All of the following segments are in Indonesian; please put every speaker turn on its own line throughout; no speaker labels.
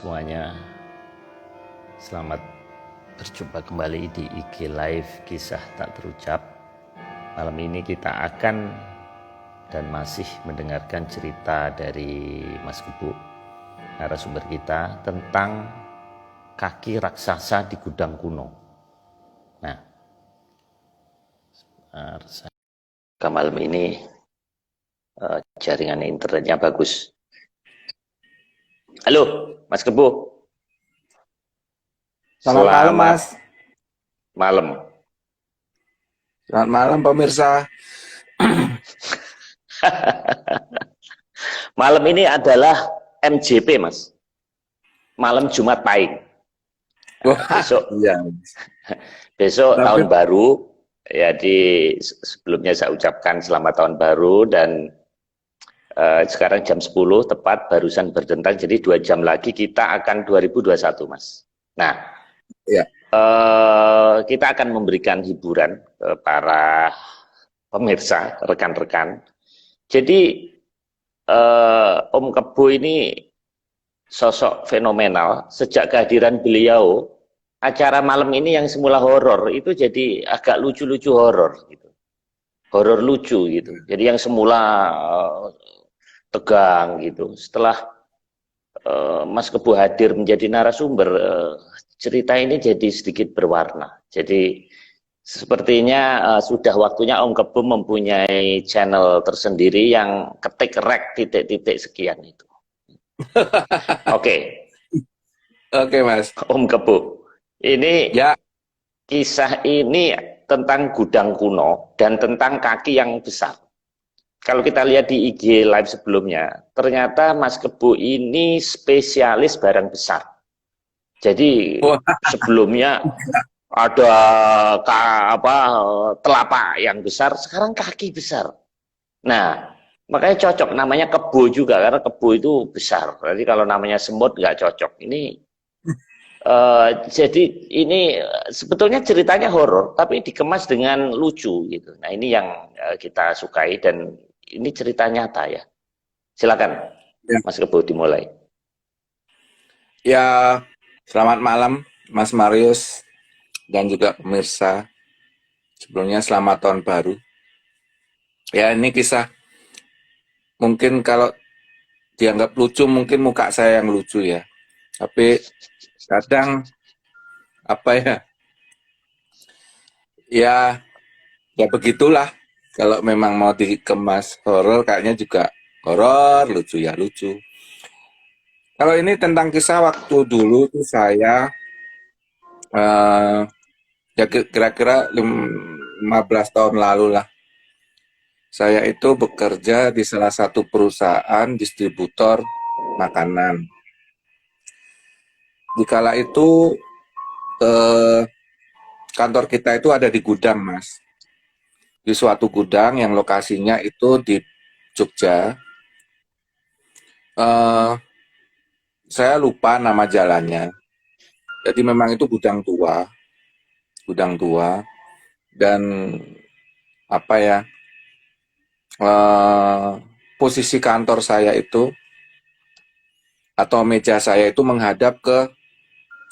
semuanya, selamat berjumpa kembali di IG Live Kisah Tak Terucap. Malam ini kita akan dan masih mendengarkan cerita dari Mas Kebu, narasumber kita, tentang kaki raksasa di gudang kuno. Nah, malam ini jaringan internetnya bagus. Halo, Mas Kebu.
Selamat malam, Mas.
Malam.
Selamat malam, pemirsa.
Malam ini adalah MJP, Mas. Malam Jumat Pahing. Besok,
iya.
Besok tahun baru. Ya, sebelumnya saya ucapkan selamat tahun baru, dan sekarang jam 10 tepat, barusan berdentang, jadi 2 jam lagi kita akan 2021, Mas. Nah,
ya.
Kita akan memberikan hiburan ke para pemirsa, rekan-rekan. Jadi Om Kebu ini sosok fenomenal. Sejak kehadiran beliau, acara malam ini yang semula horor itu jadi agak lucu-lucu horor gitu. Horor lucu gitu. Jadi yang semula tegang gitu, setelah Mas Kebu hadir menjadi narasumber, cerita ini jadi sedikit berwarna. Jadi sepertinya sudah waktunya Om Kebu mempunyai channel tersendiri yang ketik rek titik-titik sekian itu. Oke.
Oke, Mas.
Om Kebu, ini
ya,
kisah ini tentang gudang kuno dan tentang kaki yang besar. Kalau kita lihat di IG live sebelumnya, ternyata Mas Kebu ini spesialis barang besar. Jadi sebelumnya ada telapak yang besar, sekarang kaki besar. Nah, makanya cocok namanya Kebu juga, karena Kebu itu besar. Jadi kalau namanya semut nggak cocok. Jadi ini sebetulnya ceritanya horor, tapi dikemas dengan lucu gitu. Nah, ini yang kita sukai, dan ini cerita nyata ya. Silakan,
ya.
Mas Kebu, dimulai.
Ya, selamat malam, Mas Marius dan juga pemirsa. Sebelumnya selamat tahun baru. Ya, ini kisah mungkin kalau dianggap lucu, mungkin muka saya yang lucu ya. Tapi kadang apa ya? Ya begitulah. Kalau memang mau dikemas horor, kayaknya juga horor, lucu ya lucu. Kalau ini tentang kisah waktu dulu tuh saya ya kira-kira 15 tahun lalu lah. Saya itu bekerja di salah satu perusahaan distributor makanan. Dikala itu kantor kita itu ada di gudang, Mas. Di suatu gudang yang lokasinya itu di Jogja. Saya lupa nama jalannya. Jadi memang itu gudang tua, dan apa ya, posisi kantor saya itu atau meja saya itu menghadap ke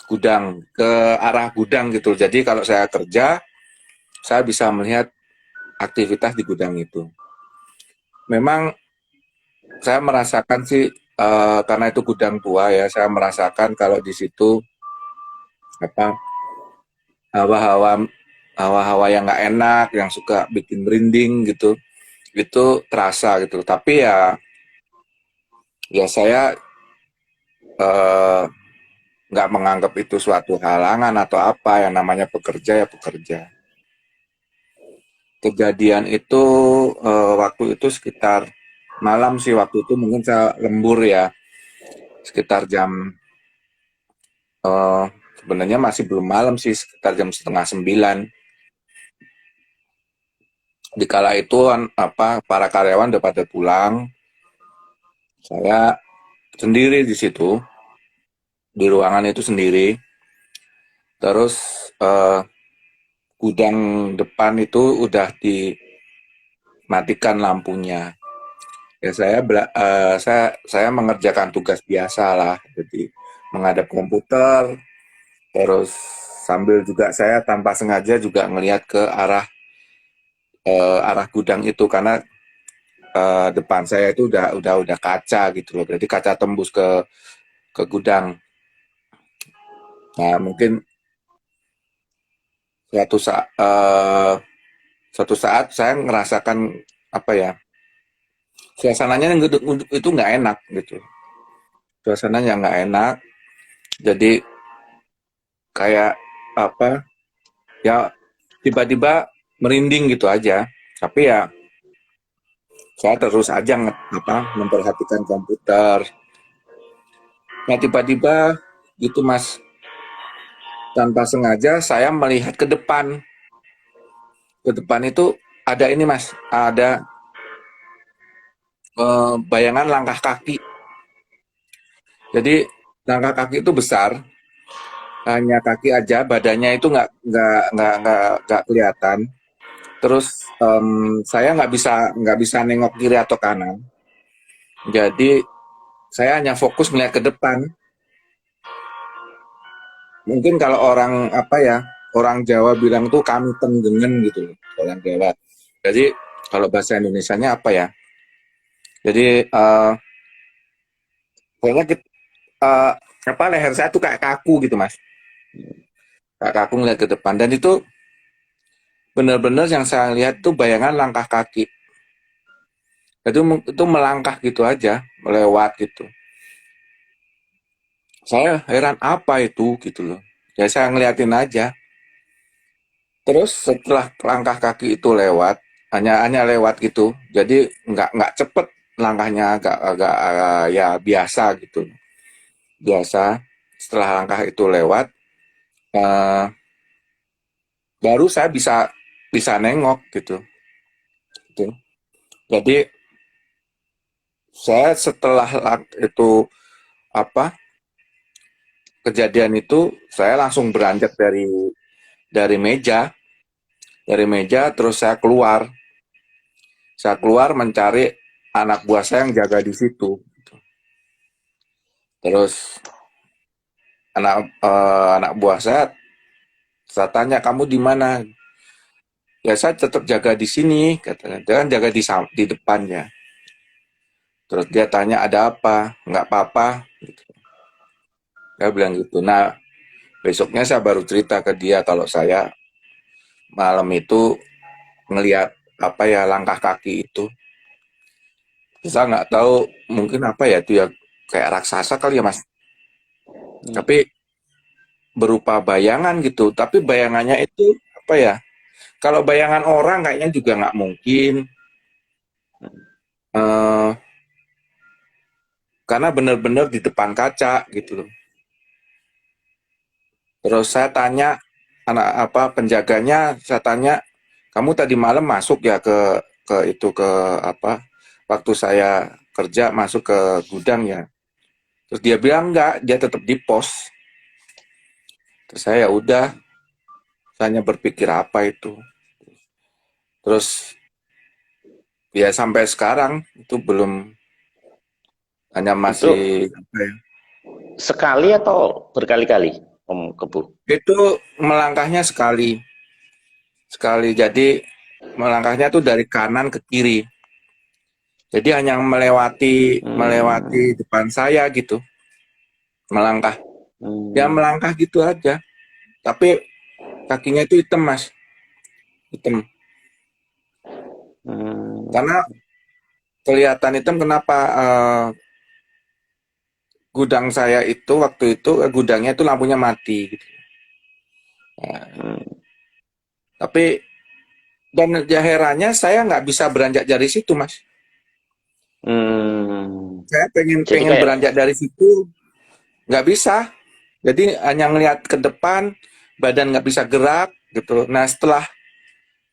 gudang, ke arah gudang gitu. Jadi kalau saya kerja, saya bisa melihat aktivitas di gudang itu. Memang saya merasakan sih, karena itu gudang tua ya, saya merasakan kalau di situ apa hawa-hawa yang nggak enak, yang suka bikin merinding gitu, itu terasa gitu. Tapi ya saya nggak menganggap itu suatu halangan atau apa, yang namanya pekerja ya pekerja. Kejadian itu waktu itu sekitar malam sih, waktu itu mungkin saya lembur ya, sekitar jam sebenarnya masih belum malam sih, sekitar jam setengah 9. Dikala itu para karyawan udah pada pulang, saya sendiri di situ, di ruangan itu sendiri. Terus gudang depan itu udah dimatikan lampunya. Ya saya mengerjakan tugas biasa lah, jadi menghadap komputer, terus sambil juga saya tanpa sengaja juga ngelihat ke arah gudang itu karena depan saya itu udah kaca gitu loh. Berarti kaca tembus ke gudang. Nah, mungkin suatu saat suatu saat saya ngerasakan apa ya? Suasananya yang itu nggak enak gitu. Suasananya nggak enak. Jadi kayak apa? Ya tiba-tiba merinding gitu aja. Tapi ya saya terus aja memperhatikan komputer. Nah tiba-tiba gitu Mas, tanpa sengaja saya melihat ke depan. Ke depan itu ada ini Mas, ada bayangan langkah kaki. Jadi langkah kaki itu besar, hanya kaki aja, badannya itu nggak kelihatan. Terus saya nggak bisa nengok kiri atau kanan. Jadi saya hanya fokus melihat ke depan. Mungkin kalau orang apa ya, orang Jawa bilang tuh kami tenggengen gitu loh, orang Jawa. Jadi kalau bahasa Indonesianya apa ya? Jadi pokoknya eh, apa leher saya tuh kayak kaku gitu Mas. Kayak kaku ngeliat ke depan dan itu benar-benar yang saya lihat tuh bayangan langkah kaki. Itu melangkah gitu aja, melewat gitu. Saya heran apa itu gitu loh. Ya saya ngeliatin aja. Terus setelah langkah kaki itu lewat, hanya lewat gitu. Jadi nggak cepet langkahnya, agak ya biasa gitu. Biasa. Setelah langkah itu lewat, eh, baru saya bisa bisa nengok gitu. Gitu. Jadi saya setelah itu apa kejadian itu, saya langsung beranjak dari meja, terus saya keluar mencari anak buah saya yang jaga di situ. Terus anak buah saya tanya kamu di mana? Ya saya tetap jaga di sini, katanya. Dia kan jaga di depannya. Terus dia tanya ada apa? Nggak apa-apa. Gitu. Dia bilang gitu. Nah besoknya saya baru cerita ke dia kalau saya malam itu ngelihat apa ya langkah kaki itu. Saya nggak tahu mungkin apa ya itu ya kayak raksasa kali ya Mas. Tapi berupa bayangan gitu. Tapi bayangannya itu apa ya? Kalau bayangan orang kayaknya juga nggak mungkin. Eh, karena benar-benar di depan kaca gitu loh. Terus saya tanya anak apa penjaganya, saya tanya, kamu tadi malam masuk ya ke apa? Waktu saya kerja masuk ke gudang ya. Terus dia bilang enggak, dia tetap di pos. Terus saya ya udah, saya hanya berpikir apa itu. Terus ya sampai sekarang itu belum hanya
Itu
masih apa ya,
sekali atau berkali-kali, Om Kebu?
itu melangkahnya sekali sekali jadi melangkahnya tuh dari kanan ke kiri jadi hanya melewati
Hmm,
depan saya gitu melangkah ya
hmm,
melangkah gitu aja tapi kakinya itu hitam Mas hitam
hmm.
karena kelihatan hitam kenapa gudang saya itu waktu itu gudangnya itu lampunya mati gitu. Nah,
Hmm,
tapi dan ya herannya saya nggak bisa beranjak dari situ Mas
hmm.
saya pengen
Jadi
pengen
kayak,
beranjak dari situ nggak bisa jadi hanya ngelihat ke depan badan nggak bisa gerak gitu nah setelah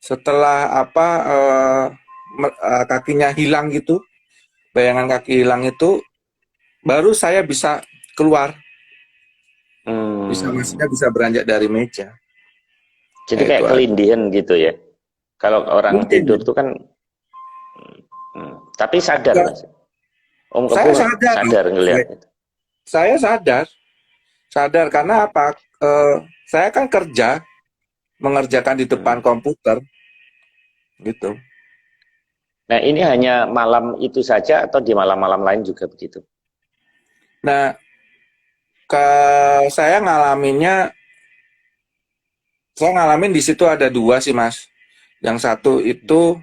setelah apa kakinya hilang gitu bayangan kaki hilang itu baru saya bisa keluar bisa maksudnya
hmm.
bisa beranjak dari meja
Jadi
nah itu
kayak
aja
kelindihan gitu ya. Kalau orang
mungkin
tidur
ya.
tuh kan, tapi sadar
Ya,
Mas. Om Kebu
saya sadar
sadar ngelihat
saya,
itu.
saya sadar sadar karena apa? Saya kan kerja, mengerjakan di depan
Hmm.
komputer, gitu.
Nah, ini hanya malam itu saja atau di malam-malam lain juga begitu?
Nah, ke saya ngalaminnya, saya ngalamin di situ ada dua sih Mas. Yang satu itu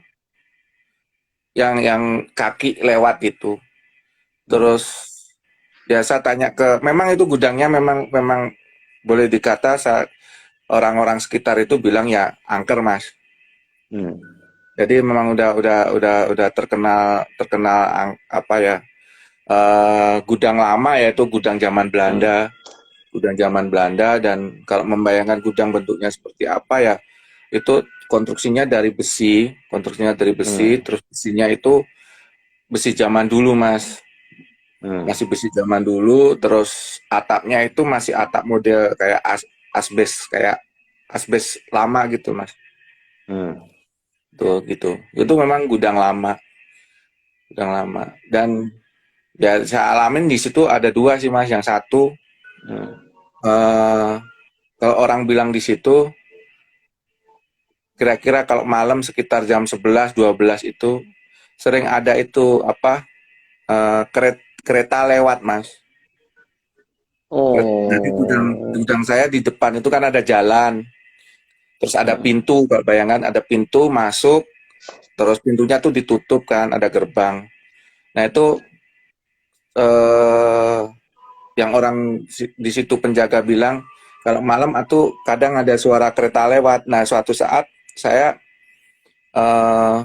yang kaki lewat itu.
Hmm.
Terus ya saya tanya memang itu gudangnya memang memang boleh dikata orang-orang sekitar itu bilang ya angker Mas.
Hmm.
Jadi memang udah terkenal terkenal apa ya, gudang lama, yaitu gudang zaman
Hmm.
Belanda. Gudang zaman Belanda, dan kalau membayangkan gudang bentuknya seperti apa ya, itu konstruksinya dari besi,
Hmm.
terus besinya itu besi zaman dulu Mas,
Hmm.
masih besi zaman dulu, terus atapnya itu masih atap model kayak asbes, kayak asbes lama gitu Mas.
Hmm.
Tuh gitu. Itu memang gudang lama. Dan ya saya alamin di situ ada dua sih Mas. Yang satu,
Hmm.
eh, kalau orang bilang di situ kira-kira kalau malam sekitar jam 11 12 itu sering ada itu apa, kereta lewat Mas. Jadi gudang
Oh.
gudang saya di depan itu kan ada jalan, terus ada
Hmm.
pintu, kalau bayangan ada pintu masuk, terus pintunya tuh ditutup kan, ada gerbang. Nah itu, eh, yang orang di situ penjaga bilang kalau malam itu kadang ada suara kereta lewat. Nah suatu saat saya, eh,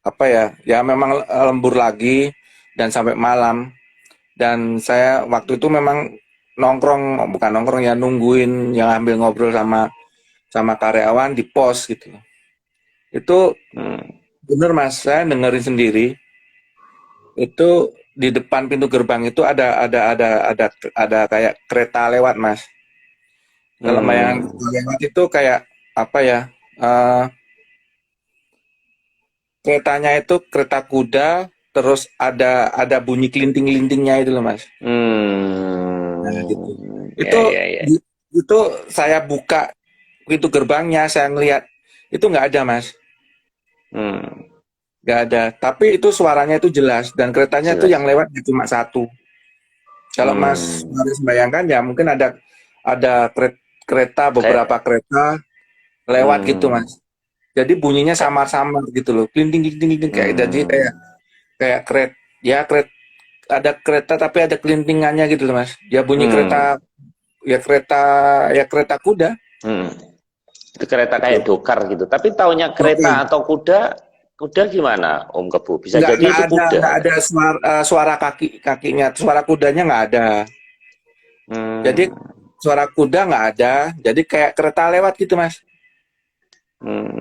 apa ya, ya memang lembur lagi dan sampai malam, dan saya waktu itu memang nongkrong, bukan nongkrong ya, nungguin yang ambil ngobrol sama sama karyawan di pos gitu. Itu
Hmm.
bener Mas, saya dengerin sendiri itu di depan pintu gerbang itu ada kayak kereta lewat Mas. Kalau bayangan
Hmm.
lewat itu kayak apa ya? eh, Keretanya itu kereta kuda, terus ada bunyi kelinting-kelintingnya itu loh Mas. Nah gitu.
Hmm.
Itu
Ya, ya, ya.
itu saya buka pintu gerbangnya, saya ngelihat itu nggak ada Mas,
Hmm.
nggak ada. Tapi itu suaranya itu jelas, dan keretanya itu yang
Jelas.
lewat cuma satu. Kalau Mas
Hmm.
harus bayangkan ya mungkin ada kereta, beberapa
Kayak.
kereta lewat gitu
Hmm.
Mas. Jadi bunyinya
Kayak.
samar-samar gitu loh. Klinting klinting klinting, kayak jadi kayak
Hmm.
kayak ada kereta tapi ada kelintingannya gitu loh Mas. Ya bunyi
Hmm.
kereta, ya kereta, ya kereta kuda
Hmm. Itu kereta kayak
gitu.
dokar gitu. Tapi taunya kereta
Oke.
atau kuda, kuda gimana, Om Kebu? Bisa jadi itu kuda.
Nggak ada suara kakinya, suara kudanya nggak ada. Jadi
Hmm.
suara kuda nggak ada. Jadi kayak kereta lewat gitu Mas.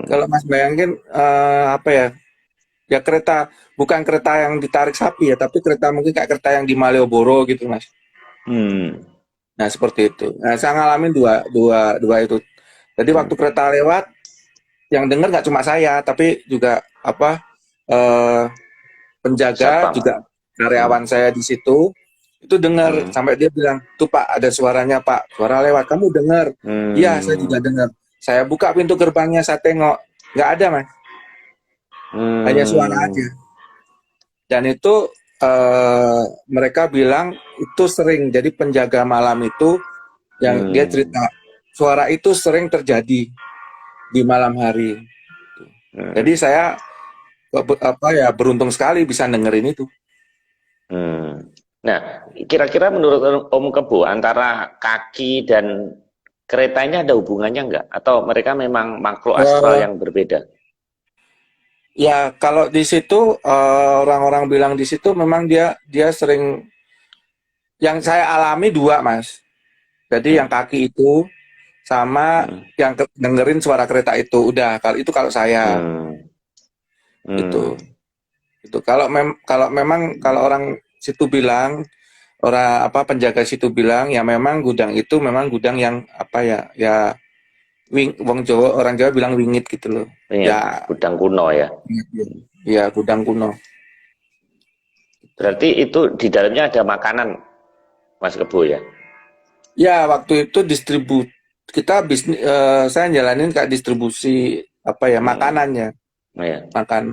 Kalau
Hmm.
Mas bayangin, apa ya? Ya kereta, bukan kereta yang ditarik sapi ya, tapi kereta mungkin kayak kereta yang di Malioboro gitu Mas.
Hmm.
Nah seperti itu. Nah saya ngalamin dua dua dua itu. Jadi waktu
Hmm.
kereta lewat, yang dengar nggak cuma saya, tapi juga apa, eh, penjaga,
Satpam.
juga
Hmm.
karyawan saya di situ itu dengar,
Hmm.
sampai dia bilang, tuh Pak ada suaranya Pak, suara lewat, kamu dengar? Iya saya juga
Hmm.
dengar. Saya buka pintu gerbangnya, saya tengok, nggak ada Mas, hanya suara aja.
Hmm.
Dan itu, eh, mereka bilang itu sering, jadi penjaga malam itu yang dia
Hmm.
cerita suara itu sering terjadi di malam hari. Jadi
Hmm.
saya, apa ya, beruntung sekali bisa dengerin itu.
Hmm. Nah, kira-kira menurut Om Kebu, antara kaki dan kereta ini ada hubungannya nggak? Atau mereka memang makhluk astral
Eh,
yang berbeda?
Ya, kalau di situ, orang-orang bilang di situ memang dia dia sering, yang saya alami dua, Mas. Jadi yang
Hmm.
kaki itu sama
Hmm.
yang dengerin suara kereta itu. Udah, kalau itu kalau saya
Hmm.
itu.
Hmm.
Itu kalau memang kalau orang situ bilang, orang apa, penjaga situ bilang ya memang gudang itu memang gudang yang apa ya, ya orang Jawa bilang wingit gitu loh.
Ingat,
Ya,
gudang kuno ya.
ya gudang kuno.
Berarti itu di dalamnya ada makanan, Mas Kebu ya?
Ya, waktu itu kita bisnis, saya jalanin kayak distribusi apa ya,
Hmm,
makanannya,
ya.
makan.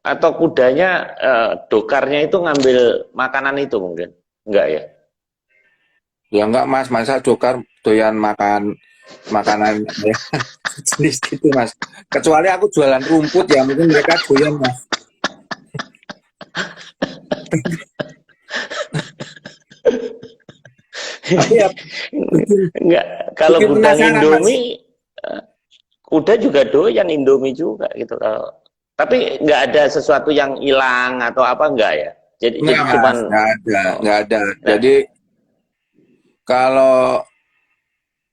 Atau kudanya dokarnya itu ngambil makanan itu mungkin? Enggak ya?
Ya enggak Mas, masa Jokar doyan makan makanan ya, jenis gitu Mas. Kecuali aku jualan rumput ya mungkin mereka doyan Mas. Tapi ya bikin
Enggak. Kalau
bikin
gudang
penasaran Mas.
Indomie, kuda juga doyan Indomie juga gitu. Tapi nggak ada sesuatu yang hilang atau apa enggak ya?
Enggak
Jadi
Mas,
cuman
enggak ada,
oh,
enggak ada.
nah,
Jadi kalau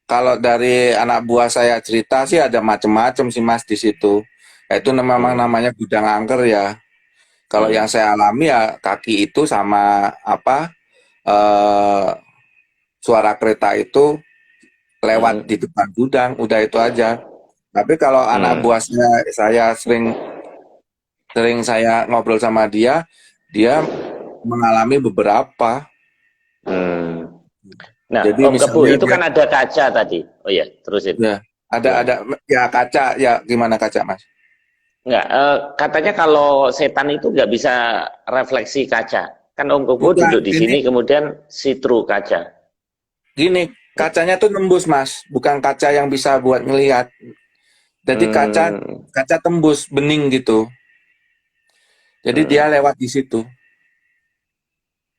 kalau dari anak buah saya cerita sih ada macem-macem sih Mas di situ. Itu memang
hmm,
namanya gudang angker ya. Kalau yang
hmm,
saya alami ya kaki itu sama apa eh, suara kereta itu lewat di
hmm,
depan gudang, udah itu aja. Tapi kalau anak
hmm,
buah saya sering sering saya ngobrol sama dia, dia mengalami beberapa.
hmm. Nah,
Jadi
Om Kebu,
misalnya
itu
dia
kan ada kaca tadi. Oh iya, terusin.
ya ada
Gimana?
ya kaca ya gimana kaca Mas?
Enggak, katanya kalau setan itu nggak bisa refleksi kaca. Kan Om Kebu
Bukan
duduk di
ini
sini, kemudian see-through kaca.
gini kacanya tuh nembus Mas, bukan kaca yang bisa buat ngelihat. Jadi kaca
Hmm,
kaca tembus bening gitu. Jadi dia
hmm,
lewat di situ.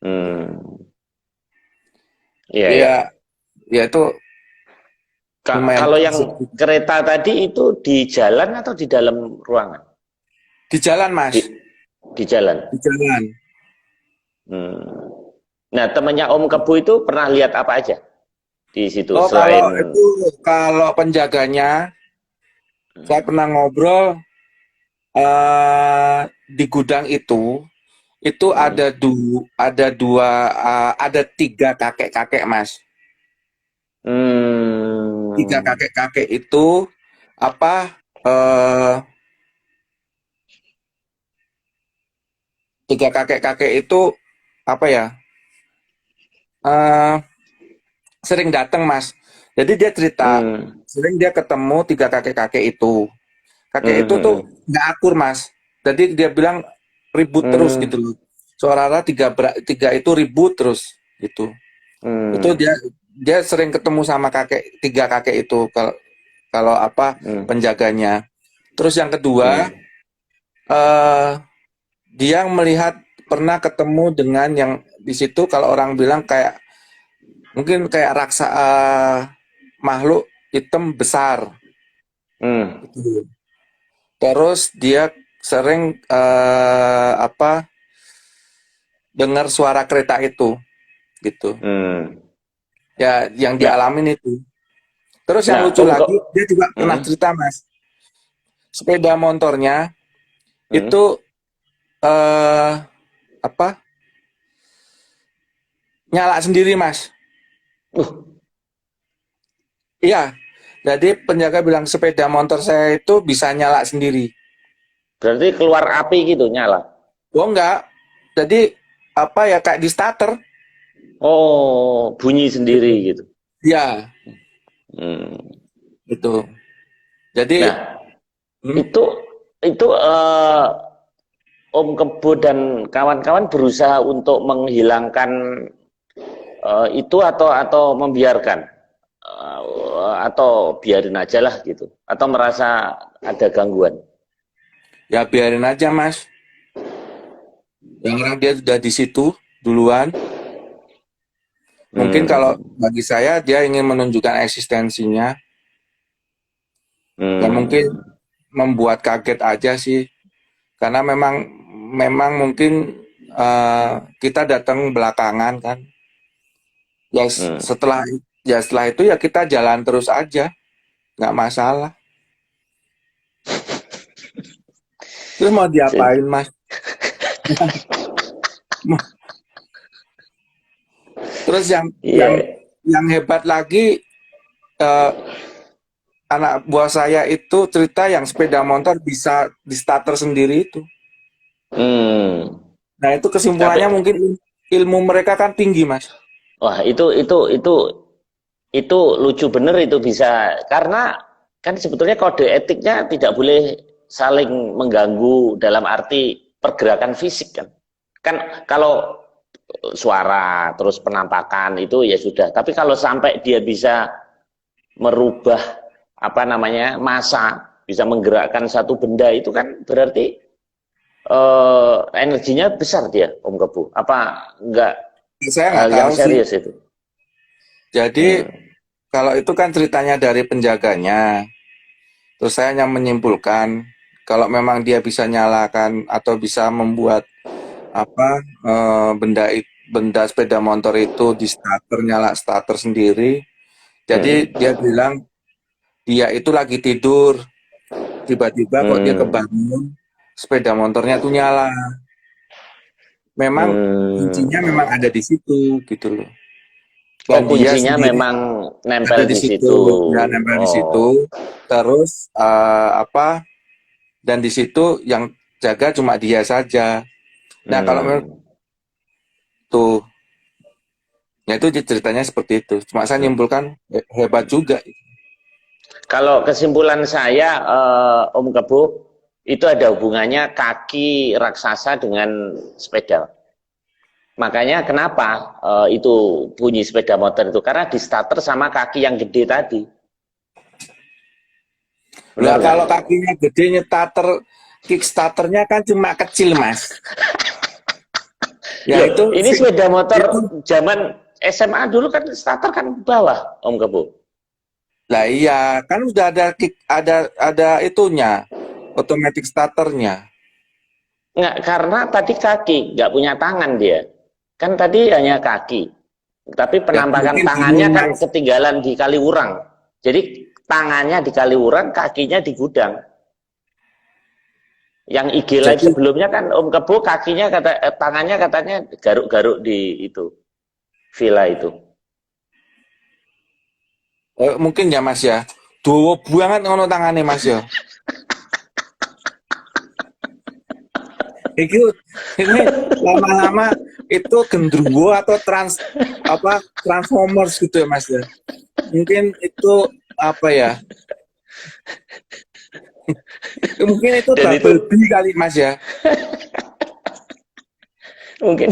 hmm. Iya ya.
Iya, ya itu lumayan
Kalau yang
asik.
kereta tadi itu di jalan atau di dalam ruangan?
Di jalan Mas,
Di jalan.
di jalan.
Hmm. Nah, temannya Om Kebu itu pernah lihat apa aja di situ
Oh kalau
selain
itu kalau penjaganya, saya
hmm,
pernah ngobrol di gudang itu
hmm,
ada dua ada tiga kakek-kakek Mas. Tiga
hmm,
kakek-kakek itu apa? eh Tiga kakek-kakek itu apa ya? eh Sering datang Mas. Jadi dia cerita
hmm,
sering dia ketemu tiga kakek-kakek itu. Kakek itu tuh
hmm,
nggak akur Mas. Jadi dia bilang ribut terus gitu
hmm,
loh. Seolah-olah tiga itu ribut terus gitu. Itu
hmm,
dia sering ketemu sama tiga kakek itu kalau kalau apa
hmm,
penjaganya. Terus yang kedua
hmm,
eh dia melihat pernah ketemu dengan yang di situ kalau orang bilang kayak mungkin kayak makhluk hitam besar
hmm,
gitu. Terus dia sering apa dengar suara kereta itu gitu.
hmm.
Ya yang
Nah,
dialamin itu. Terus yang
nah,
lucu
Om Ke,
lagi dia juga pernah
hmm,
cerita Mas, sepeda motornya
hmm.
itu eh apa nyala sendiri Mas.
Uh,
Iya. Jadi penjaga bilang sepeda motor saya itu bisa nyala sendiri.
berarti keluar api gitu nyala.
Oh enggak. Jadi apa ya kayak di starter
Oh, bunyi sendiri
gitu.
gitu.
Ya,
Hmm.
itu. Jadi
Nah,
hmm,
itu Om Kebo dan kawan-kawan berusaha untuk menghilangkan itu atau membiarkan. Atau biarin aja lah gitu, atau merasa ada gangguan.
ya biarin aja Mas. Yang orang dia sudah di situ duluan. Mungkin kalau
Hmm,
bagi saya dia ingin menunjukkan eksistensinya. Ya mungkin
hmm,
membuat kaget aja sih. Karena memang memang mungkin eh, kita datang belakangan kan. Ya
hmm.
setelah itu ya kita jalan terus aja, nggak masalah. Terus mau diapain Mas? Terus
Iya.
yang hebat lagi eh, anak buah saya itu cerita yang sepeda motor bisa di starter sendiri itu.
Hmm.
Nah itu
Tapi
kesimpulannya mungkin ilmu mereka kan tinggi Mas.
wah, itu itu lucu bener itu bisa, karena kan sebetulnya kode etiknya tidak boleh saling mengganggu dalam arti pergerakan fisik kan. Kan kalau suara terus penampakan itu ya sudah. Tapi kalau sampai dia bisa merubah apa namanya massa, bisa menggerakkan satu benda itu kan berarti energinya besar dia, Om Kebu. Apa enggak
Saya
hal
nggak
yang
tahu sih.
serius itu?
Jadi
Hmm.
kalau itu kan ceritanya dari penjaganya. Terus saya hanya menyimpulkan kalau memang dia bisa nyalakan atau bisa membuat apa benda sepeda motor itu di starter, nyala starter sendiri. Jadi
Hmm.
dia bilang dia itu lagi tidur, tiba-tiba kok dia
Hmm.
kebangun, sepeda motornya tuh nyala. Memang kuncinya
Hmm.
memang ada di situ gitu loh.
Oh,
Dan dia
kuncinya
sendiri
memang nempel
ada di
di
situ,
situ.
ya nempel di
Oh.
situ. Terus apa? Dan di situ yang jaga cuma dia saja. Nah kalau memang
Hmm.
tuh, ya itu ceritanya seperti itu. Cuma saya nyimpulkan hebat juga.
Kalau kesimpulan saya, Om Kebu, itu ada hubungannya kaki raksasa dengan sepeda. Makanya kenapa itu bunyi sepeda motor itu? Karena di starter sama kaki yang gede tadi. Benar
Lah
nggak?
kalau kakinya gede kickstarternya kan cuma kecil mas. Ya
Loh,
itu
ini sepeda motor
itu
zaman SMA dulu kan starter kan bawah, Om Kebu.
lah iya kan udah ada ada itunya automatic starternya.
Nggak, karena tadi kaki, nggak punya tangan dia. Kan tadi hanya kaki. Tapi
Ya
penampakan
mungkin gini
tangannya kan
mas.
ketinggalan di Kaliurang. Jadi tangannya di Kaliurang, kakinya di gudang. Yang IG Live
Jadi
sebelumnya kan Om Kebo kakinya tangannya katanya garuk-garuk di itu villa itu.
mungkin ya mas ya. Dua banget ngono tangane mas ya. Ini lama-lama itu gendruwo atau transformers gitu ya mas ya. Mungkin itu apa ya? Mungkin itu
Dan itu
Bumblebee kali mas ya.
mungkin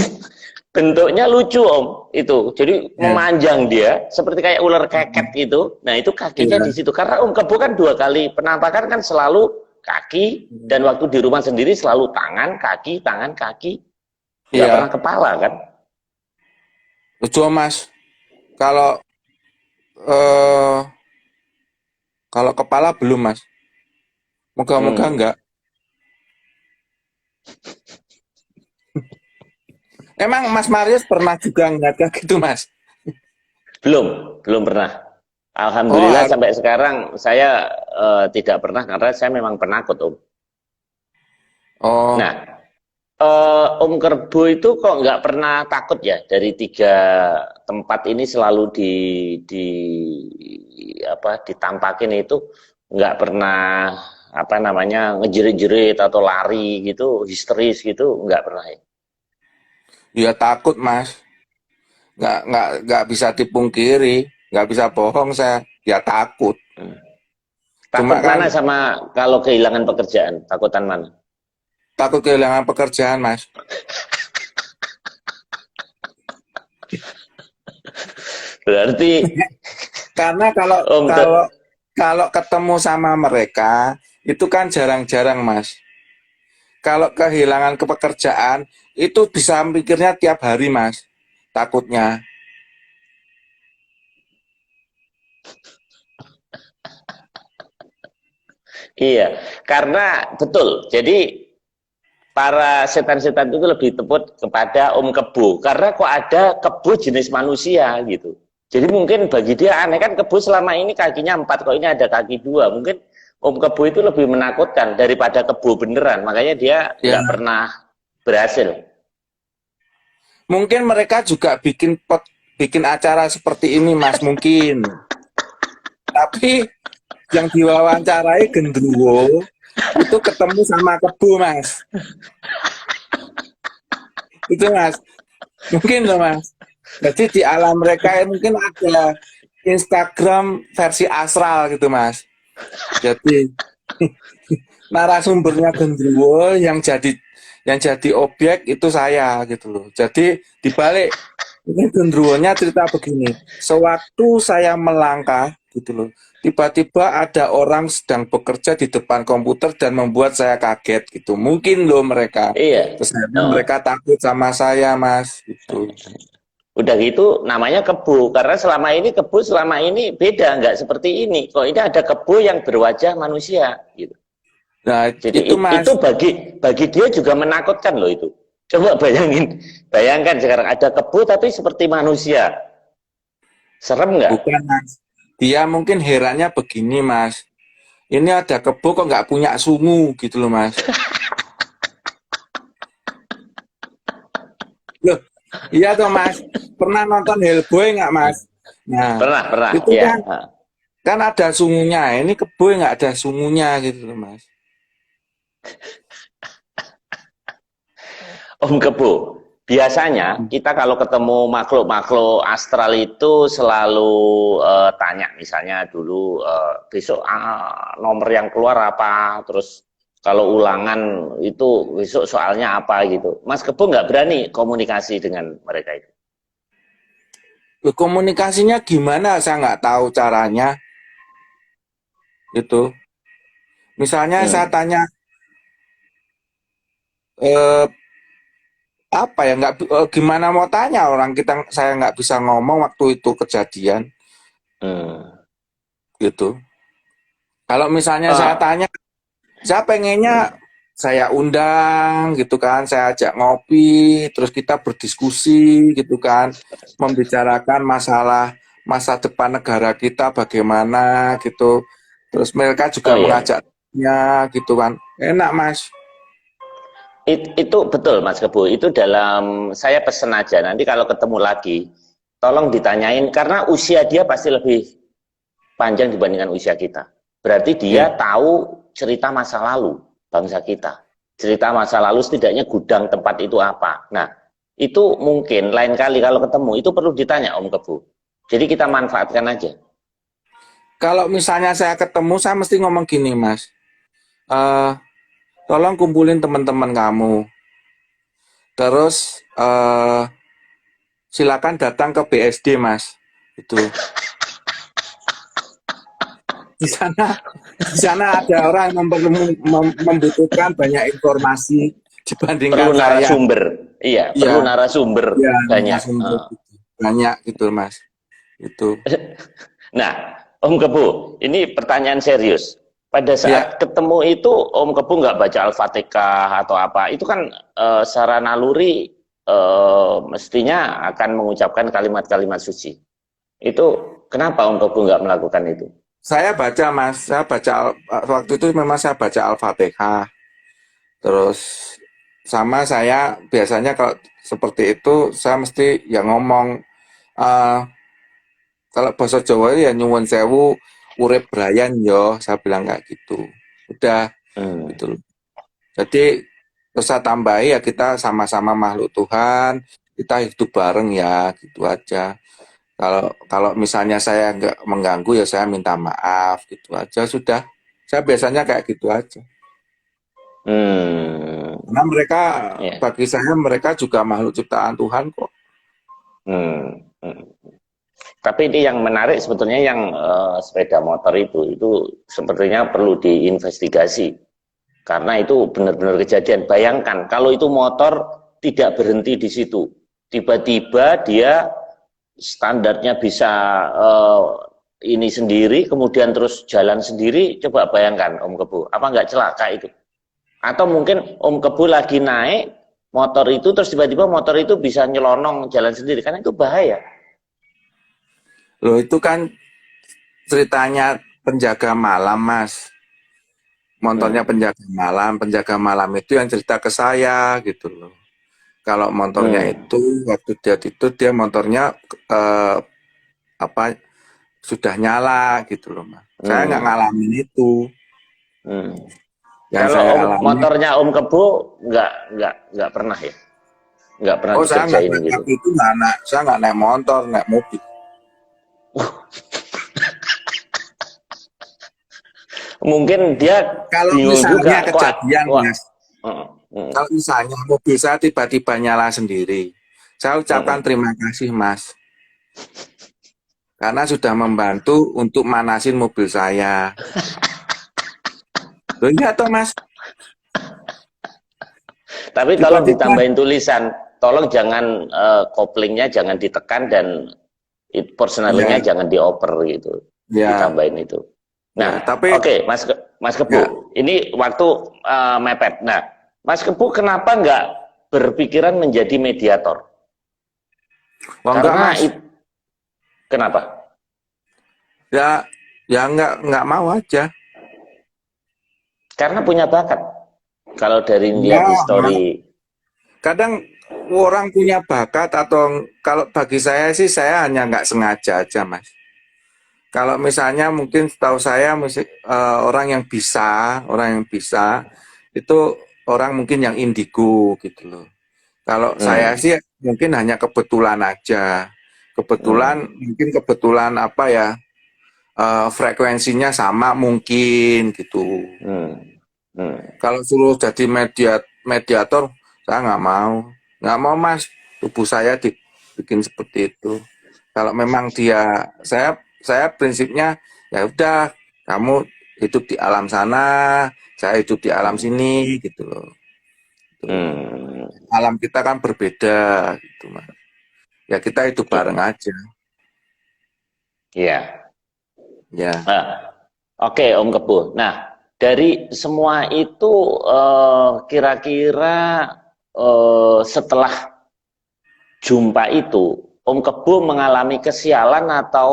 bentuknya lucu Om itu. Jadi
Ya,
memanjang dia seperti kayak ular keket gitu. Nah, itu kakinya di
iya.
situ. Karena Om Kebo kan 2 kali penampakan kan selalu kaki dan waktu di rumah sendiri selalu tangan, kaki. Nggak pernah
Iya.
kepala kan?
Lucu mas. Kalau eh kalau kepala belum mas. Moga-moga
Hmm.
enggak. Emang Mas Marius pernah juga ngeliat kayak gitu mas?
Belum pernah.
Oh,
Alhamdulillah sampai sekarang saya tidak pernah karena saya memang penakut Om.
oh,
Nah, Om Kerbo itu kok nggak pernah takut ya dari 3 tempat ini selalu di apa ditampakin itu nggak pernah apa namanya ngejerit-jerit atau lari gitu histeris gitu nggak pernah ya.
ya takut mas. Nggak bisa dipungkiri, nggak bisa bohong saya. Ya takut.
Hmm.
Cuma
Takut
kan
mana sama kalau kehilangan pekerjaan? Takutan mana?
takut kehilangan pekerjaan mas.
Berarti
Karena kalau
Om
kalau kalau ketemu sama mereka itu kan jarang-jarang mas. Kalau kehilangan pekerjaan itu bisa mikirnya tiap hari mas. Takutnya.
iya, karena betul. Jadi para setan-setan itu lebih tepat kepada Om Kebo karena kok ada kebo jenis manusia gitu. Jadi mungkin bagi dia aneh kan kebo selama ini kakinya 4 kok ini ada kaki 2. Mungkin Om Kebo itu lebih menakutkan daripada kebo beneran. Makanya dia
Ya,
nggak pernah berhasil.
mungkin mereka juga bikin acara seperti ini mas mungkin. Tapi yang diwawancarai gendruwo itu ketemu sama kebo mas. Itu mas. Mungkin loh mas. Jadi di alam mereka mungkin ada Instagram versi astral gitu Mas. Jadi narasumbernya genderuwo yang jadi objek itu saya gitu loh. Jadi dibalik ini genderuwonya cerita begini. Sewaktu saya melangkah gitu loh, tiba-tiba ada orang sedang bekerja di depan komputer dan membuat saya kaget gitu. Mungkin loh mereka.
Iya.
Terus akhirnya mereka takut sama saya Mas gitu.
Udah gitu namanya kebo, karena selama ini kebo selama ini beda, nggak seperti ini. Kok ini ada kebo yang berwajah manusia gitu.
Nah,
Jadi
itu Mas.
itu bagi dia juga menakutkan loh itu. Coba bayangkan sekarang ada kebo tapi seperti manusia. Serem nggak?
Bukan Mas. Dia mungkin herannya begini Mas. Ini ada kebo kok nggak punya sungu gitu loh Mas. Loh, iya toh Mas. Pernah nonton Hellboy nggak Mas? Nah,
Pernah,
itu
ya.
kan ada sungunya. Ini kebo nggak ada sungunya gitu loh Mas.
Om Kebo, biasanya kita kalau ketemu makhluk-makhluk astral itu selalu tanya, misalnya dulu besok nomor yang keluar apa, terus kalau ulangan itu besok soalnya apa gitu. Mas Kebo nggak berani komunikasi dengan mereka itu.
Loh, komunikasinya gimana? Saya nggak tahu caranya. Gitu. Misalnya saya tanya, apa ya nggak gimana mau tanya orang saya nggak bisa ngomong waktu itu kejadian gitu. Kalau misalnya saya tanya, saya pengennya saya undang gitu kan, saya ajak ngopi, terus kita berdiskusi gitu kan, membicarakan masa depan negara kita bagaimana gitu, terus mereka juga mengajaknya gitu kan, enak Mas.
Itu betul Mas Kebo, itu dalam saya pesen aja nanti kalau ketemu lagi tolong ditanyain, karena usia dia pasti lebih panjang dibandingkan usia kita, berarti dia tahu cerita masa lalu bangsa kita, cerita masa lalu setidaknya gudang tempat itu apa. Nah itu mungkin lain kali kalau ketemu itu perlu ditanya Om Kebo, jadi kita manfaatkan aja.
Kalau misalnya saya ketemu saya mesti ngomong gini Mas, tolong kumpulin teman-teman kamu. Terus silakan datang ke BSD Mas. Itu. Di sana ada orang yang membutuhkan banyak informasi dibandingkan
perlu narasumber. Iya, perlu narasumber banyak.
Narasumber banyak gitu Mas. Itu.
Nah, Om Kebo, ini pertanyaan serius. Pada saat ketemu itu Om Kebo nggak baca Al-Fatihah atau apa, itu kan secara naluri mestinya akan mengucapkan kalimat-kalimat suci. Itu kenapa Om Kebo nggak melakukan itu?
Saya baca Mas, saya baca waktu itu memang saya baca Al-Fatihah. Terus sama saya biasanya kalau seperti itu saya mesti ngomong kalau bahasa Jawa ya nyuwun sewu urip brayan yo, saya bilang kayak gitu. Udah gitu loh. Jadi terus saya tambahi ya kita sama-sama makhluk Tuhan, kita hidup bareng ya, gitu aja. Kalau misalnya saya nggak mengganggu ya saya minta maaf, gitu aja sudah. Saya biasanya kayak gitu aja. Karena mereka bagi saya mereka juga makhluk ciptaan Tuhan kok.
Tapi ini yang menarik sebetulnya yang sepeda motor itu sepertinya perlu diinvestigasi, karena itu benar-benar kejadian. Bayangkan kalau itu motor tidak berhenti di situ, tiba-tiba dia standarnya bisa ini sendiri, kemudian terus jalan sendiri. Coba bayangkan Om Kebo, apa nggak celaka itu? Atau mungkin Om Kebo lagi naik motor itu terus tiba-tiba motor itu bisa nyelonong jalan sendiri, kan itu bahaya.
Loh itu kan ceritanya penjaga malam Mas. Motornya penjaga malam itu yang cerita ke saya gitu loh. Kalau motornya itu waktu dia tidur dia motornya sudah nyala gitu loh Mas. Saya nggak ngalamin itu.
Kalau motornya Om Kebo nggak pernah ya? Nggak pernah dikerjain gitu.
Itu saya nggak naik motor, naik mobil.
Mungkin dia
Kalau
bingung
misalnya
juga,
kejadian,
wah,
Mas,
mm, mm,
kalau misalnya mobil saya tiba-tiba nyala sendiri, saya ucapkan
mm.
terima kasih, Mas, karena sudah membantu untuk manasin mobil saya. Loh, iya toh, Mas?
Tapi kalau
Tiba-tiba,
ditambahin tulisan, tolong jangan koplingnya jangan ditekan dan personalingnya
ya,
jangan dioper gitu,
ya,
ditambahin itu.
ya.
Nah,
Tapi,
oke, Mas
ya,
Kebu, ini waktu mepet. Nah, Mas Kebu kenapa nggak berpikiran menjadi mediator?
oh enggak,
Karena
Mas.
kenapa?
Ya, ya enggak mau aja.
Karena punya bakat. Kalau dari lihat
Ya,
histori,
kadang orang punya bakat atau kalau bagi saya sih saya hanya nggak sengaja aja, Mas. Kalau misalnya mungkin setahu saya orang yang bisa itu orang mungkin yang indigo gitu loh. Kalau saya
hmm,
sih mungkin hanya kebetulan aja. Kebetulan
hmm,
mungkin kebetulan apa ya, frekuensinya sama mungkin gitu.
hmm, hmm,
Kalau suruh jadi mediator, saya nggak mau Mas. Tubuh saya dibikin seperti itu. Kalau memang saya prinsipnya ya udah, kamu hidup di alam sana, saya hidup di alam
hmm,
sini gitu loh. Tuh.
hmm,
Alam kita kan berbeda gitu Mas. Ya kita hidup bareng aja.
ya.
Ya.
Nah, oke, Om Kebu. Nah, dari semua itu kira-kira setelah jumpa itu, Om Kebu mengalami kesialan atau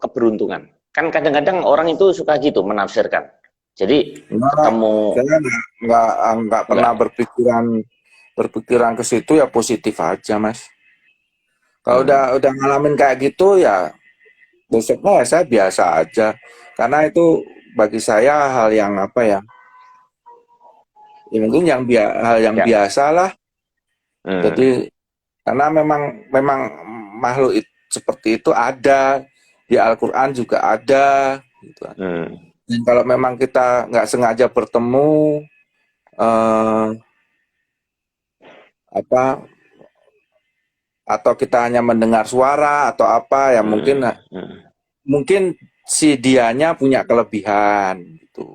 keberuntungan? Kan kadang-kadang orang itu suka gitu menafsirkan. Jadi
Enggak,
ketemu
saya nggak pernah
enggak.
berpikiran ke situ, ya positif aja Mas. Kalau
Hmm,
udah ngalamin kayak gitu ya besoknya ya saya biasa aja. Karena itu bagi saya hal yang apa ya? Ya mungkin hal yang
ya.
biasa lah.
Hmm,
Jadi karena memang makhluk seperti itu ada di Al-Qur'an juga ada gitu kan.
hmm,
Dan kalau memang kita nggak sengaja bertemu eh, apa atau kita hanya mendengar suara atau apa ya mungkin
hmm, hmm,
mungkin si dianya punya kelebihan gitu.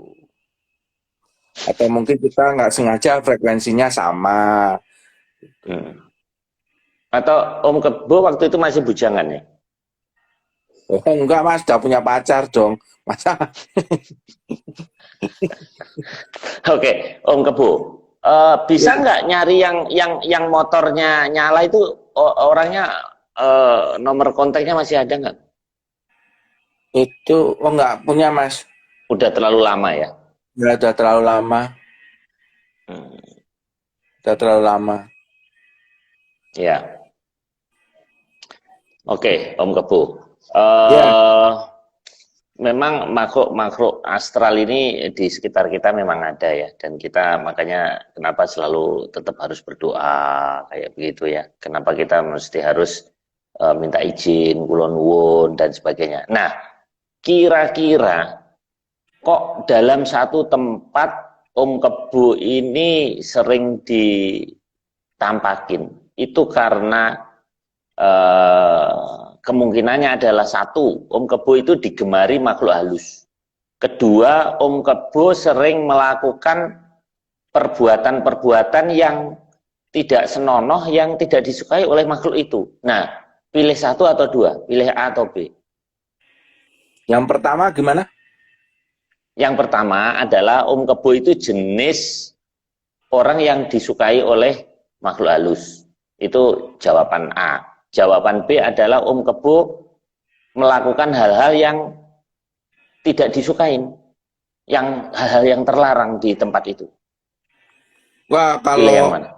Atau mungkin kita nggak sengaja frekuensinya sama gitu.
hmm. Atau Om Kebu waktu itu masih bujangan ya?
Oh enggak Mas, udah punya pacar dong. Masa
Oke, Om Kebu, bisa
ya,
nggak nyari yang motornya nyala itu orangnya nomor kontaknya masih ada nggak?
itu oh enggak punya Mas.
Udah terlalu lama ya.
Ya, udah terlalu lama,
Hmm,
udah terlalu lama.
ya, oke, Om Kebu.
Ya,
Eh, Memang makhluk-makhluk astral ini di sekitar kita memang ada ya, dan kita makanya kenapa selalu tetap harus berdoa kayak begitu ya. Kenapa kita mesti harus minta izin, kulon wun dan sebagainya. Nah, kira-kira kok dalam satu tempat Om Kebu ini sering ditampakin? Itu karena kemungkinannya adalah satu, Om Kebo itu digemari makhluk halus. Kedua, Om Kebo sering melakukan perbuatan-perbuatan yang tidak senonoh, yang tidak disukai oleh makhluk itu. Nah, pilih satu atau dua, pilih A atau B.
yang pertama gimana?
Yang pertama adalah Om Kebo itu jenis orang yang disukai oleh makhluk halus. Itu jawaban A. Jawaban B adalah Om Kebo melakukan hal-hal yang tidak disukain, yang hal-hal yang terlarang di tempat itu.
Wah,
Pilih
kalau
yang mana?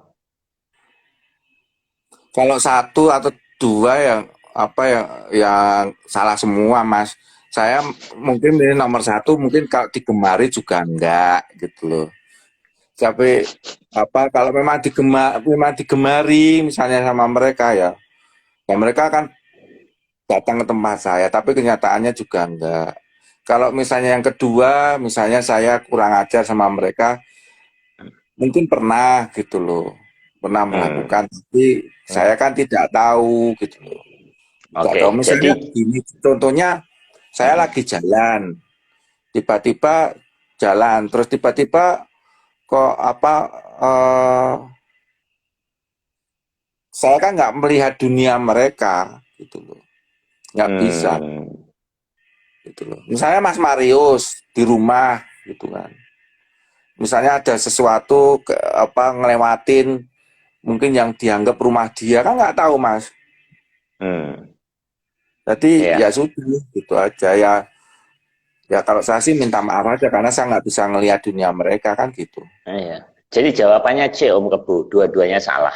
kalau satu atau dua yang apa ya, yang salah semua Mas. Saya mungkin ini nomor satu, mungkin kalau digemari juga enggak gitu loh. Tapi apa kalau memang digemari misalnya sama mereka ya, ya mereka akan datang ke tempat saya, tapi kenyataannya juga enggak. Kalau misalnya yang kedua, misalnya saya kurang ajar sama mereka, mungkin pernah gitu loh, pernah
Hmm.
melakukan, tapi
Hmm.
saya kan tidak tahu gitu loh. Nggak tahu,
Oke, jadi
misalnya gini, contohnya saya
hmm.
lagi jalan, tiba-tiba jalan, terus tiba-tiba kok apa, eh, saya kan nggak melihat dunia mereka gitu loh, nggak bisa
Hmm.
gitu loh. Misalnya Mas Marius di rumah gitu kan, misalnya ada sesuatu apa ngelewatin mungkin yang dianggap rumah dia kan nggak tahu Mas.
Hmm.
Jadi ya
Ya.
sudah gitu aja ya. Ya kalau saya sih minta maaf aja karena saya nggak bisa ngelihat dunia mereka kan gitu.
Iya. Jadi jawabannya C, Om Kebu. Dua-duanya salah.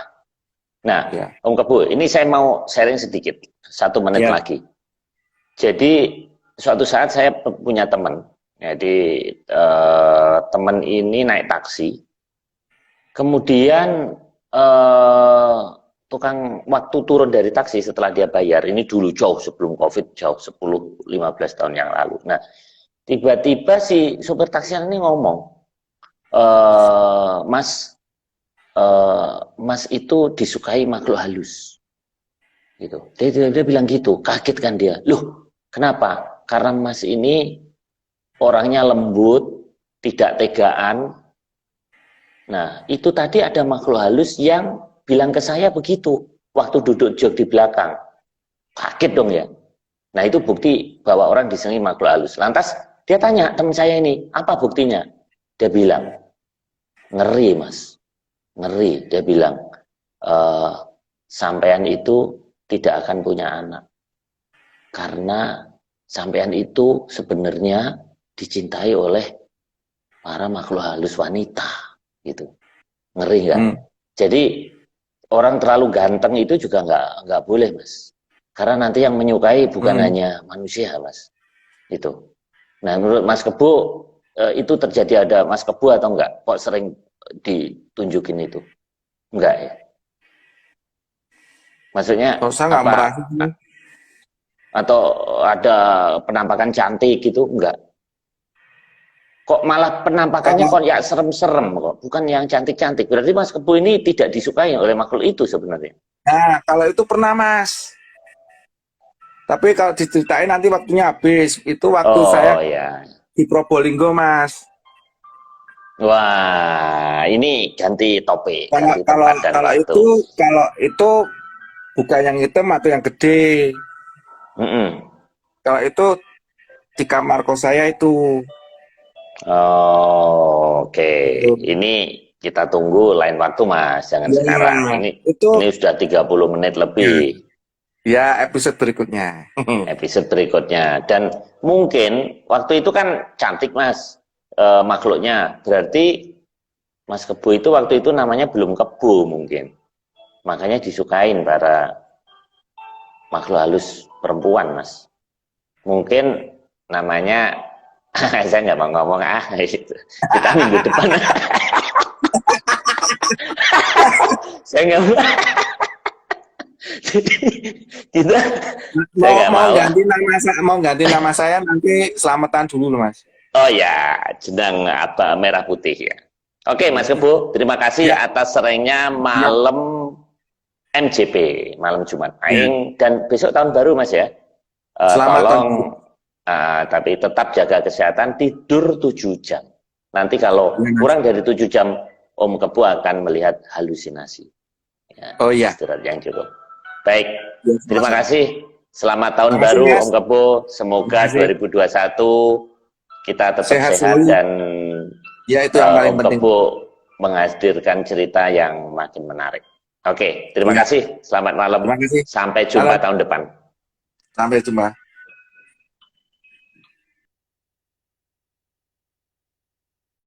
Nah,
Ya,
Om Kebu, ini saya mau sharing sedikit. 1 menit
ya,
lagi. Jadi, suatu saat saya punya teman. Jadi, teman ini naik taksi. Kemudian, tukang waktu turun dari taksi setelah dia bayar. Ini dulu jauh sebelum COVID, jauh 10-15 tahun yang lalu. Nah, tiba-tiba si sopir taksi ini ngomong, Mas, Mas itu disukai makhluk halus gitu. Dia bilang gitu, kaget kan dia. Loh, kenapa? Karena Mas ini orangnya lembut, tidak tegaan. Nah, itu tadi ada makhluk halus yang bilang ke saya begitu waktu duduk jog di belakang. Kaget dong ya. Nah, itu bukti bahwa orang disengi makhluk halus. Lantas dia tanya teman saya ini, apa buktinya? Dia bilang, ngeri Mas, ngeri. Dia bilang, eh, sampean itu tidak akan punya anak karena sampean itu sebenarnya dicintai oleh para makhluk halus wanita gitu. Ngeri nggak?
hmm,
Jadi orang terlalu ganteng itu juga nggak boleh Mas, karena nanti yang menyukai bukan
hmm.
hanya manusia Mas itu. Nah menurut Mas Kebu, itu terjadi ada Mas Kebu atau enggak? Kok sering ditunjukin itu? Enggak ya? Maksudnya
Kalau saya nggak
apa?
merasa sih.
Atau ada penampakan cantik gitu? Enggak. Kok malah penampakannya
Kalau
kok ya serem-serem kok, bukan yang cantik-cantik. Berarti Mas Kebu ini tidak disukai oleh makhluk itu sebenarnya.
nah, kalau itu pernah Mas. Tapi kalau diceritain nanti waktunya habis. Itu waktu saya
Oh ya.
di Probolinggo Mas.
Wah, ini ganti topik,
Kalau
ganti
kalau
tempat dan
kalau
waktu.
itu bukan yang hitam atau yang gede.
Mm-mm.
Kalau itu di kamar kos saya itu.
Oh, oke.
Gitu.
Ini kita tunggu lain waktu, Mas. Jangan sekarang.
Ya, itu
Ini sudah 30 menit
ya,
lebih
ya episode berikutnya.
episode berikutnya. Dan mungkin waktu itu kan cantik, Mas, makhluknya. Berarti Mas Kebo itu waktu itu namanya belum kebo mungkin. Makanya disukain para makhluk halus perempuan, Mas. Mungkin namanya saya nggak mau ngomong itu. Kita minggu depan saya nggak mau. Jadi kita saya
mau
nggak
mau
mau.
ganti nama mau ganti nama saya nanti selamatan dulu loh Mas.
Oh ya, jenang apa merah putih ya. Oke Mas Kebo, terima kasih
Ya,
atas seringnya
ya,
malam MJP, malam Jumat
ya.
Aing, dan besok tahun baru Mas ya.
Selamat tahun baru.
Tolong tapi tetap jaga kesehatan, tidur 7 jam. Nanti kalau
Ya, Mas.
kurang dari 7 jam, Om Kebo akan melihat halusinasi. Ya,
Oh iya.
istirahat yang cukup. Baik,
Ya,
terima
sama-sama.
kasih. Selamat tahun
Terima kasih
baru
Mas.
Om Kebo.
Terima
Semoga
kasih.
2021 kita tetap
Sehat
sehat
selalu.
dan
Ya itu yang paling
Om
penting.
Kebo menghadirkan cerita yang makin menarik. Oke, terima
Ya,
kasih. Selamat malam.
terima kasih.
Sampai jumpa
Malam.
tahun depan.
Sampai jumpa.